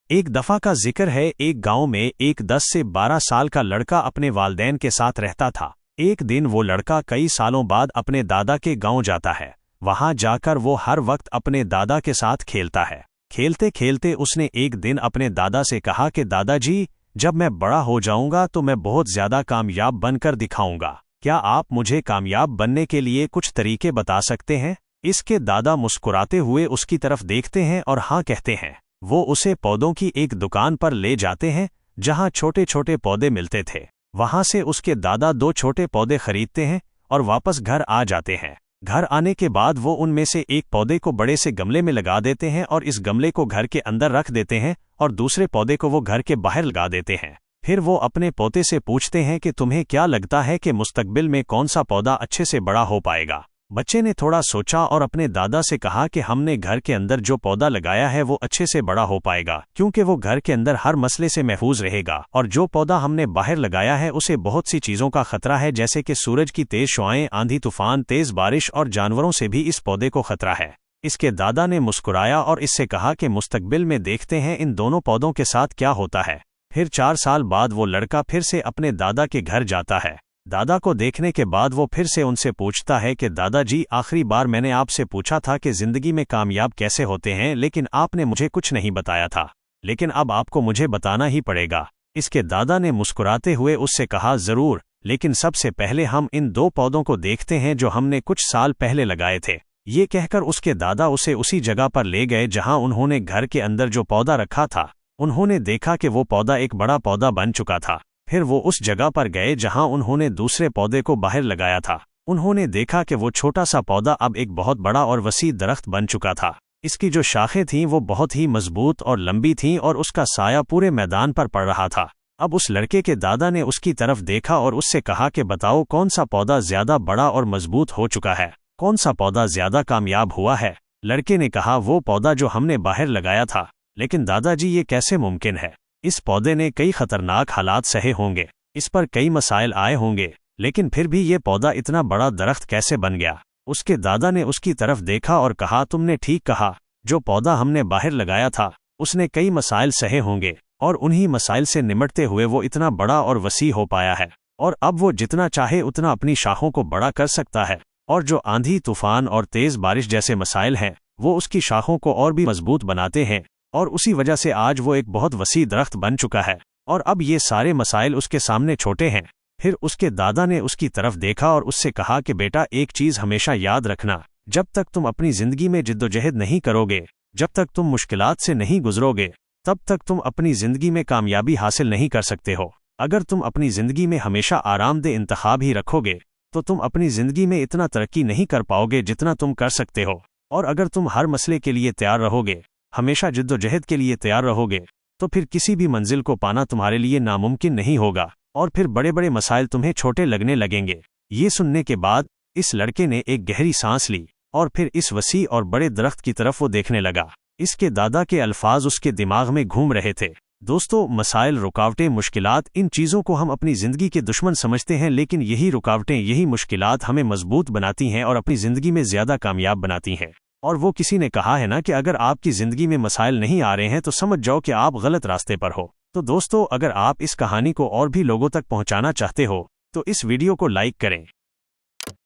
ایک دفعہ کا ذکر ہے، ایک گاؤں میں ایک 10 سے 12 سال کا لڑکا اپنے والدین کے ساتھ رہتا تھا۔ ایک دن وہ لڑکا کئی سالوں بعد اپنے دادا کے گاؤں جاتا ہے۔ وہاں جا کر وہ ہر وقت اپنے دادا کے ساتھ کھیلتا ہے۔ کھیلتے کھیلتے اس نے ایک دن اپنے دادا سے کہا کہ دادا جی، جب میں بڑا ہو جاؤں گا تو میں بہت زیادہ کامیاب بن کر دکھاؤں گا۔ کیا آپ مجھے کامیاب بننے کے لیے کچھ طریقے بتا سکتے ہیں؟ اس کے دادا مسکراتے ہوئے اس کی طرف دیکھتے ہیں اور ہاں کہتے ہیں۔ وہ اسے پودوں کی ایک دکان پر لے جاتے ہیں جہاں چھوٹے چھوٹے پودے ملتے تھے۔ وہاں سے اس کے دادا 2 چھوٹے پودے خریدتے ہیں اور واپس گھر آ جاتے ہیں۔ گھر آنے کے بعد وہ ان میں سے ایک پودے کو بڑے سے گملے میں لگا دیتے ہیں اور اس گملے کو گھر کے اندر رکھ دیتے ہیں اور دوسرے پودے کو وہ گھر کے باہر لگا دیتے ہیں۔ پھر وہ اپنے پوتے سے پوچھتے ہیں کہ تمہیں کیا لگتا ہے کہ مستقبل میں کون سا پودا اچھے سے بڑا ہو پائے گا؟ بچے نے تھوڑا سوچا اور اپنے دادا سے کہا کہ ہم نے گھر کے اندر جو پودا لگایا ہے وہ اچھے سے بڑا ہو پائے گا، کیونکہ وہ گھر کے اندر ہر مسئلے سے محفوظ رہے گا، اور جو پودا ہم نے باہر لگایا ہے اسے بہت سی چیزوں کا خطرہ ہے، جیسے کہ سورج کی تیز شعاعیں، آندھی طوفان، تیز بارش اور جانوروں سے بھی اس پودے کو خطرہ ہے۔ اس کے دادا نے مسکرایا اور اس سے کہا کہ مستقبل میں دیکھتے ہیں ان دونوں پودوں کے ساتھ کیا ہوتا ہے۔ پھر 4 سال بعد وہ لڑکا پھر سے اپنے دادا کے گھر جاتا ہے۔ دادا کو دیکھنے کے بعد وہ پھر سے ان سے پوچھتا ہے کہ دادا جی، آخری بار میں نے آپ سے پوچھا تھا کہ زندگی میں کامیاب کیسے ہوتے ہیں، لیکن آپ نے مجھے کچھ نہیں بتایا تھا، لیکن اب آپ کو مجھے بتانا ہی پڑے گا۔ اس کے دادا نے مسکراتے ہوئے اس سے کہا، ضرور، لیکن سب سے پہلے ہم ان 2 پودوں کو دیکھتے ہیں جو ہم نے کچھ سال پہلے لگائے تھے۔ یہ کہہ کر اس کے دادا اسے اسی جگہ پر لے گئے جہاں انہوں نے گھر کے اندر جو پودا رکھا تھا۔ انہوں نے دیکھا کہ وہ پودا ایک بڑا پودا بن چکا تھا۔ پھر وہ اس جگہ پر گئے جہاں انہوں نے دوسرے پودے کو باہر لگایا تھا۔ انہوں نے دیکھا کہ وہ چھوٹا سا پودا اب ایک بہت بڑا اور وسیع درخت بن چکا تھا۔ اس کی جو شاخیں تھیں وہ بہت ہی مضبوط اور لمبی تھیں اور اس کا سایہ پورے میدان پر پڑ رہا تھا۔ اب اس لڑکے کے دادا نے اس کی طرف دیکھا اور اس سے کہا کہ بتاؤ، کون سا پودا زیادہ بڑا اور مضبوط ہو چکا ہے؟ کون سا پودا زیادہ کامیاب ہوا ہے؟ لڑکے نے کہا، وہ پودا جو ہم نے باہر لگایا تھا۔ لیکن دادا جی، یہ کیسے ممکن ہے؟ اس پودے نے کئی خطرناک حالات سہے ہوں گے، اس پر کئی مسائل آئے ہوں گے، لیکن پھر بھی یہ پودا اتنا بڑا درخت کیسے بن گیا؟ اس کے دادا نے اس کی طرف دیکھا اور کہا، تم نے ٹھیک کہا، جو پودا ہم نے باہر لگایا تھا اس نے کئی مسائل سہے ہوں گے، اور انہی مسائل سے نمٹتے ہوئے وہ اتنا بڑا اور وسیع ہو پایا ہے، اور اب وہ جتنا چاہے اتنا اپنی شاخوں کو بڑا کر سکتا ہے، اور جو آندھی طوفان اور تیز بارش جیسے مسائل ہیں وہ اس کی شاخوں کو اور بھی مضبوط بناتے ہیں، اور اسی وجہ سے آج وہ ایک بہت وسیع درخت بن چکا ہے، اور اب یہ سارے مسائل اس کے سامنے چھوٹے ہیں۔ پھر اس کے دادا نے اس کی طرف دیکھا اور اس سے کہا کہ بیٹا، ایک چیز ہمیشہ یاد رکھنا، جب تک تم اپنی زندگی میں جدوجہد نہیں کرو گے، جب تک تم مشکلات سے نہیں گزرو گے، تب تک تم اپنی زندگی میں کامیابی حاصل نہیں کر سکتے ہو۔ اگر تم اپنی زندگی میں ہمیشہ آرام دہ انتخاب ہی رکھو گے تو تم اپنی زندگی میں اتنا ترقی نہیں کر پاؤ گے جتنا تم کر سکتے ہو، اور اگر تم ہر مسئلے کے لیے تیار رہو گے، ہمیشہ جدوجہد کے لیے تیار رہو گے، تو پھر کسی بھی منزل کو پانا تمہارے لیے ناممکن نہیں ہوگا، اور پھر بڑے بڑے مسائل تمہیں چھوٹے لگنے لگیں گے۔ یہ سننے کے بعد اس لڑکے نے ایک گہری سانس لی اور پھر اس وسیع اور بڑے درخت کی طرف وہ دیکھنے لگا۔ اس کے دادا کے الفاظ اس کے دماغ میں گھوم رہے تھے۔ دوستو، مسائل، رکاوٹیں، مشکلات، ان چیزوں کو ہم اپنی زندگی کے دشمن سمجھتے ہیں، لیکن یہی رکاوٹیں، یہی مشکلات ہمیں مضبوط بناتی ہیں اور اپنی زندگی میں زیادہ کامیاب بناتی ہیں۔ اور وہ کسی نے کہا ہے نا کہ اگر آپ کی زندگی میں مسائل نہیں آ رہے ہیں تو سمجھ جاؤ کہ آپ غلط راستے پر ہو۔ تو دوستو، اگر آپ اس کہانی کو اور بھی لوگوں تک پہنچانا چاہتے ہو تو اس ویڈیو کو لائک کریں۔